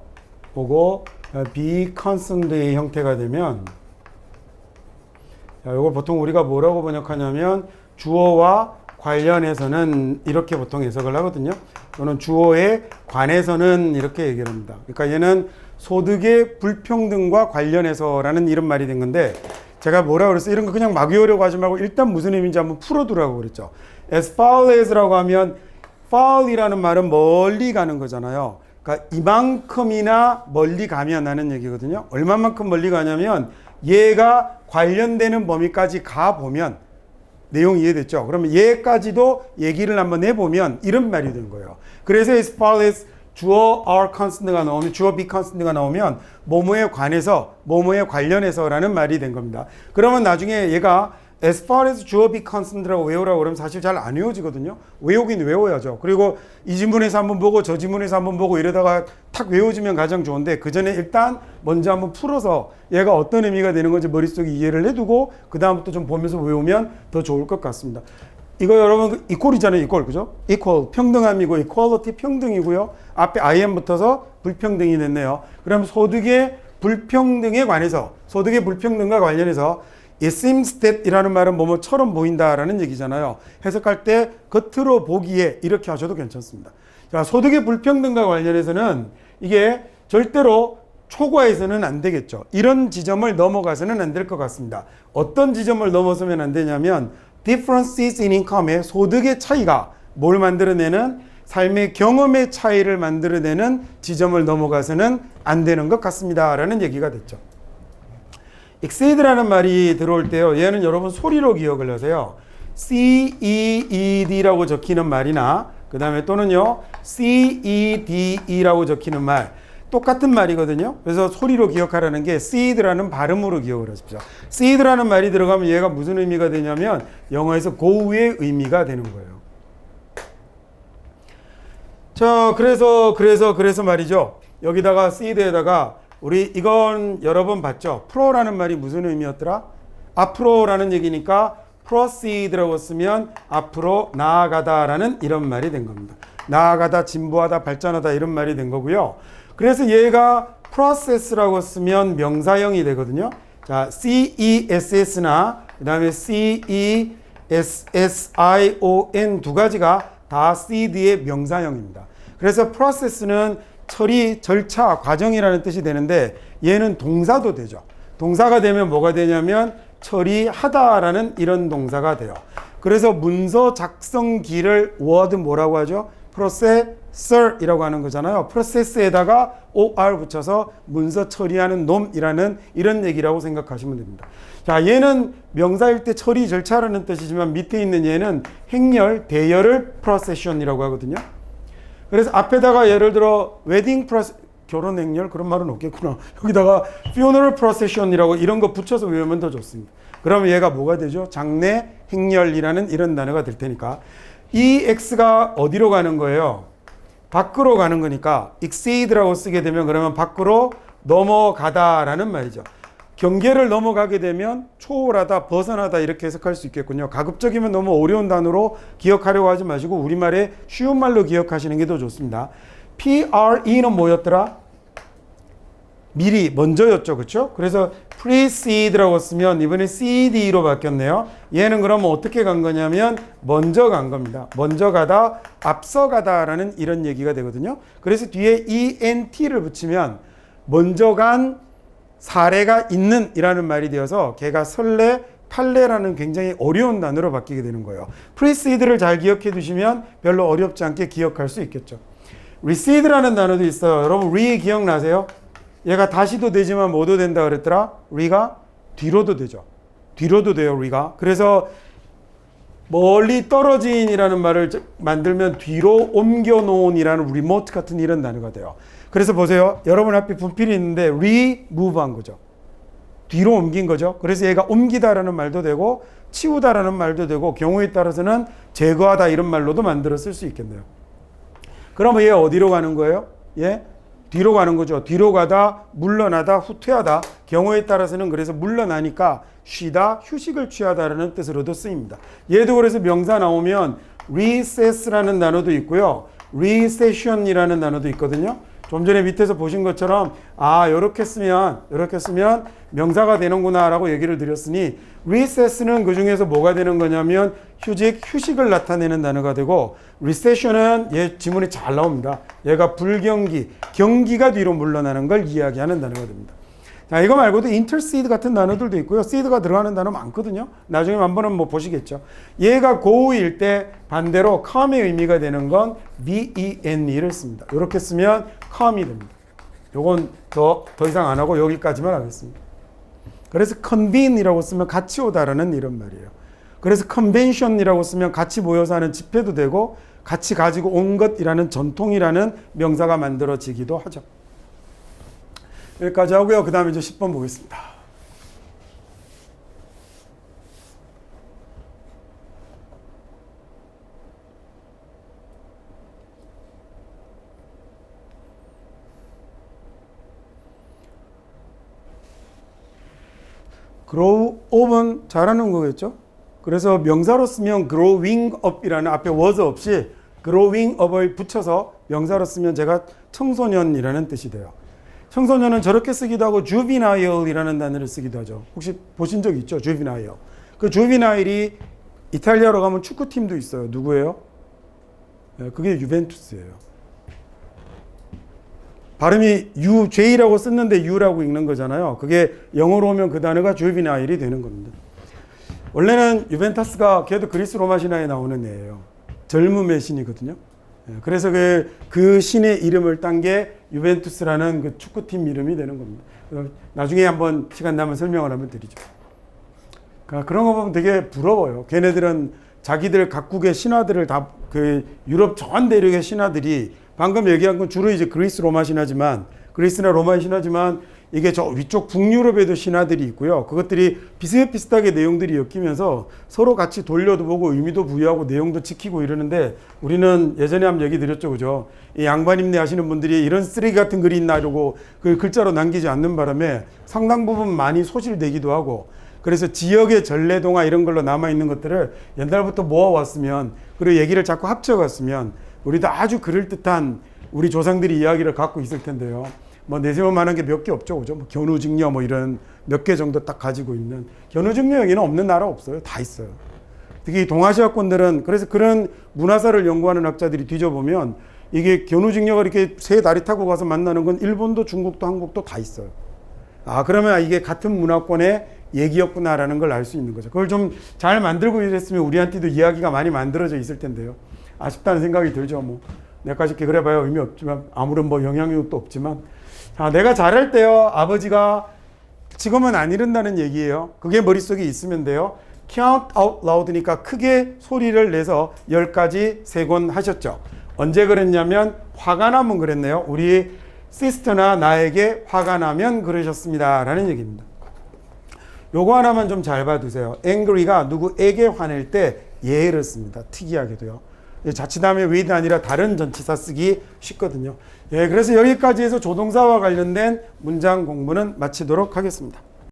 보고 be constant의 형태가 되면 이거 보통 우리가 뭐라고 번역하냐면 주어와 관련해서는 이렇게 보통 해석을 하거든요. 또는 주어에 관해서는 이렇게 얘기를 합니다. 그러니까 얘는 소득의 불평등과 관련해서라는 이런 말이 된 건데 제가 뭐라고 그랬어요? 이런 거 그냥 막 외우려고 하지 말고 일단 무슨 의미인지 한번 풀어두라고 그랬죠. as far as라고 하면 far이라는 말은 멀리 가는 거잖아요. 그러니까 이만큼이나 멀리 가면 하는 얘기거든요. 얼마만큼 멀리 가냐면 얘가 관련되는 범위까지 가보면 내용 이해됐죠? 그러면 얘까지도 얘기를 한번 해보면 이런 말이 되는 거예요. 그래서 as far as 주어 are constant가 나오면 주어 be constant가 나오면 뭐뭐에 관해서 뭐뭐에 관련해서 라는 말이 된 겁니다. 그러면 나중에 얘가 as far as 주어 be concerned라고 외우라고 그러면 사실 잘 안 외워지거든요. 외우긴 외워야죠. 그리고 이 지문에서 한번 보고 저 지문에서 한번 보고 이러다가 탁 외워지면 가장 좋은데 그 전에 일단 먼저 한번 풀어서 얘가 어떤 의미가 되는 건지 머릿속에 이해를 해두고 그 다음부터 좀 보면서 외우면 더 좋을 것 같습니다. 이거 여러분 equal이잖아요. equal 그죠? equal 평등함이고 equality 평등이고요. 앞에 IM 붙어서 불평등이 됐네요. 그럼 소득의 불평등에 관해서 소득의 불평등과 관련해서 it seems that 이라는 말은 뭐뭐처럼 보인다라는 얘기잖아요. 해석할 때 겉으로 보기에 이렇게 하셔도 괜찮습니다. 자, 소득의 불평등과 관련해서는 이게 절대로 초과해서는 안 되겠죠. 이런 지점을 넘어가서는 안 될 것 같습니다. 어떤 지점을 넘어서면 안 되냐면 differences in income의 소득의 차이가 뭘 만들어내는 삶의 경험의 차이를 만들어내는 지점을 넘어가서는 안 되는 것 같습니다. 라는 얘기가 됐죠. exceed라는 말이 들어올 때요. 얘는 여러분 소리로 기억을 하세요. CEED라고 적히는 말이나 그 다음에 또는요 CEDE라고 적히는 말 똑같은 말이거든요. 그래서 소리로 기억하라는 게 seed라는 발음으로 기억을 하십시오. seed라는 말이 들어가면 얘가 무슨 의미가 되냐면 영어에서 고우의 의미가 되는 거예요. 자, 그래서 말이죠. 여기다가 seed에다가 우리 이건 여러 번 봤죠. pro라는 말이 무슨 의미였더라? 앞으로라는 얘기니까 proceed라고 쓰면 앞으로 나아가다라는 이런 말이 된 겁니다. 나아가다, 진보하다, 발전하다 이런 말이 된 거고요. 그래서 얘가 process라고 쓰면 명사형이 되거든요. 자, CESS나 그 다음에 CESSION 두 가지가 다 seed의 명사형입니다. 그래서 process는 처리, 절차, 과정이라는 뜻이 되는데 얘는 동사도 되죠. 동사가 되면 뭐가 되냐면 처리하다라는 이런 동사가 돼요. 그래서 문서 작성기를 word 뭐라고 하죠? processor이라고 하는 거잖아요. process에다가 or 붙여서 문서 처리하는 놈이라는 이런 얘기라고 생각하시면 됩니다. 자, 얘는 명사일 때 처리, 절차라는 뜻이지만 밑에 있는 얘는 행렬, 대열을 procession이라고 하거든요. 그래서 앞에다가 예를 들어 웨딩 결혼 행렬 그런 말은 없겠구나. 여기다가 funeral procession이라고 이런 거 붙여서 외우면 더 좋습니다. 그러면 얘가 뭐가 되죠? 장례 행렬이라는 이런 단어가 될 테니까 이 x가 어디로 가는 거예요? 밖으로 가는 거니까 exceed라고 쓰게 되면 그러면 밖으로 넘어가다라는 말이죠. 경계를 넘어가게 되면 초월하다, 벗어나다 이렇게 해석할 수 있겠군요. 가급적이면 너무 어려운 단어로 기억하려고 하지 마시고 우리말에 쉬운 말로 기억하시는 게 더 좋습니다. PRE는 뭐였더라? 미리, 먼저였죠. 그렇죠? 그래서 precede라고 쓰면 이번에 CD로 바뀌었네요. 얘는 그러면 어떻게 간 거냐면 먼저 간 겁니다. 먼저 가다, 앞서 가다라는 이런 얘기가 되거든요. 그래서 뒤에 ENT를 붙이면 먼저 간 사례가 있는 이라는 말이 되어서 걔가 설레, 판례라는 굉장히 어려운 단어로 바뀌게 되는 거예요. precede를 잘 기억해 두시면 별로 어렵지 않게 기억할 수 있겠죠. recede라는 단어도 있어요. 여러분 re 기억나세요? 얘가 다시도 되지만 뭐도 된다 그랬더라? re가 뒤로도 되죠. 뒤로도 돼요, re가. 그래서 멀리 떨어진이라는 말을 만들면 뒤로 옮겨 놓은이라는 remote 같은 이런 단어가 돼요. 그래서 보세요. 여러분 앞에 분필이 있는데 remove 한 거죠. 뒤로 옮긴 거죠. 그래서 얘가 옮기다라는 말도 되고 치우다라는 말도 되고 경우에 따라서는 제거하다 이런 말로도 만들어 쓸 수 있겠네요. 그러면 얘 어디로 가는 거예요? 예? 뒤로 가는 거죠. 뒤로 가다, 물러나다, 후퇴하다. 경우에 따라서는 그래서 물러나니까 쉬다, 휴식을 취하다라는 뜻으로도 쓰입니다. 얘도 그래서 명사 나오면 recess라는 단어도 있고요. recession이라는 단어도 있거든요. 좀 전에 밑에서 보신 것처럼 이렇게 쓰면 명사가 되는구나라고 얘기를 드렸으니 recess는 그 중에서 뭐가 되는 거냐면 휴식을 나타내는 단어가 되고 recession은 얘 지문에 잘 나옵니다. 얘가 불경기, 경기가 뒤로 물러나는 걸 이야기하는 단어가 됩니다. 자, 이거 말고도 intercede 같은 단어들도 있고요. seed가 들어가는 단어 많거든요. 나중에 한번은 보시겠죠. 얘가 go일 때 반대로 come의 의미가 되는 건 bene를 씁니다. 이렇게 쓰면 come이 됩니다. 요건 더 이상 안 하고 여기까지만 하겠습니다. 그래서 convene이라고 쓰면 같이 오다라는 이런 말이에요. 그래서 convention이라고 쓰면 같이 모여서 하는 집회도 되고 같이 가지고 온 것이라는 전통이라는 명사가 만들어지기도 하죠. 여기까지 하고요. 그 다음에 이제 10번 보겠습니다. grow up은 자라는 거겠죠. 그래서 명사로 쓰면 growing up이라는 앞에 was 없이 growing up을 붙여서 명사로 쓰면 제가 청소년이라는 뜻이 돼요. 청소년은 저렇게 쓰기도 하고 juvenile이라는 단어를 쓰기도 하죠. 혹시 보신 적 있죠? juvenile. 그 juvenile이 이탈리아로 가면 축구팀도 있어요. 누구예요? 그게 유벤투스예요. 발음이 UJ라고 썼는데 U라고 읽는 거잖아요. 그게 영어로 오면 그 단어가 juvenile이 되는 겁니다. 원래는 유벤투스가 걔도 그리스 로마 신화에 나오는 애예요. 젊음의 신이거든요. 그래서 그 신의 이름을 딴 게 유벤투스라는 그 축구팀 이름이 되는 겁니다. 나중에 한번 시간 나면 설명을 한번 드리죠. 그러니까 그런 거 보면 되게 부러워요. 걔네들은 자기들 각국의 신화들을 다 그 유럽 전 대륙의 신화들이 방금 얘기한 건 주로 이제 그리스 로마 신화지만 그리스나 로마의 신화지만 이게 저 위쪽 북유럽에도 신화들이 있고요. 그것들이 비슷비슷하게 내용들이 엮이면서 서로 같이 돌려도 보고 의미도 부여하고 내용도 지키고 이러는데 우리는 예전에 한번 얘기 드렸죠. 그죠? 이 양반임내 하시는 분들이 이런 쓰레기 같은 글이 있나 이러고 그 글자로 남기지 않는 바람에 상당 부분 많이 소실되기도 하고 그래서 지역의 전래동화 이런 걸로 남아있는 것들을 옛날부터 모아왔으면 그리고 얘기를 자꾸 합쳐갔으면 우리도 아주 그럴듯한 우리 조상들이 이야기를 갖고 있을 텐데요. 뭐 내세울 만한 게 몇 개 없죠. 그죠? 뭐 견우직녀 뭐 이런 몇 개 정도 딱 가지고 있는 견우직녀 여기는 없는 나라 없어요. 다 있어요. 특히 동아시아권들은 그래서 그런 문화사를 연구하는 학자들이 뒤져보면 이게 견우직녀가 이렇게 새 다리 타고 가서 만나는 건 일본도 중국도 한국도 다 있어요. 아 그러면 이게 같은 문화권의 얘기였구나라는 걸 알 수 있는 거죠. 그걸 좀 잘 만들고 이랬으면 우리한테도 이야기가 많이 만들어져 있을 텐데요. 아쉽다는 생각이 들죠. 뭐 내까지 이렇게 그래봐야 의미 없지만 아무런 뭐 영향력도 없지만 자, 내가 잘할 때요 아버지가 지금은 안 이른다는 얘기예요. 그게 머릿속에 있으면 돼요. count out loud니까 크게 소리를 내서 10가지 세곤 하셨죠. 언제 그랬냐면 화가 나면 그랬네요. 우리 시스터나 나에게 화가 나면 그러셨습니다 라는 얘기입니다. 요거 하나만 좀 잘 봐두세요. angry가 누구에게 화낼 때 예를 씁니다. 특이하게도요. 자칫하면 with 아니라 다른 전치사 쓰기 쉽거든요. 예, 그래서 여기까지 해서 조동사와 관련된 문장 공부는 마치도록 하겠습니다.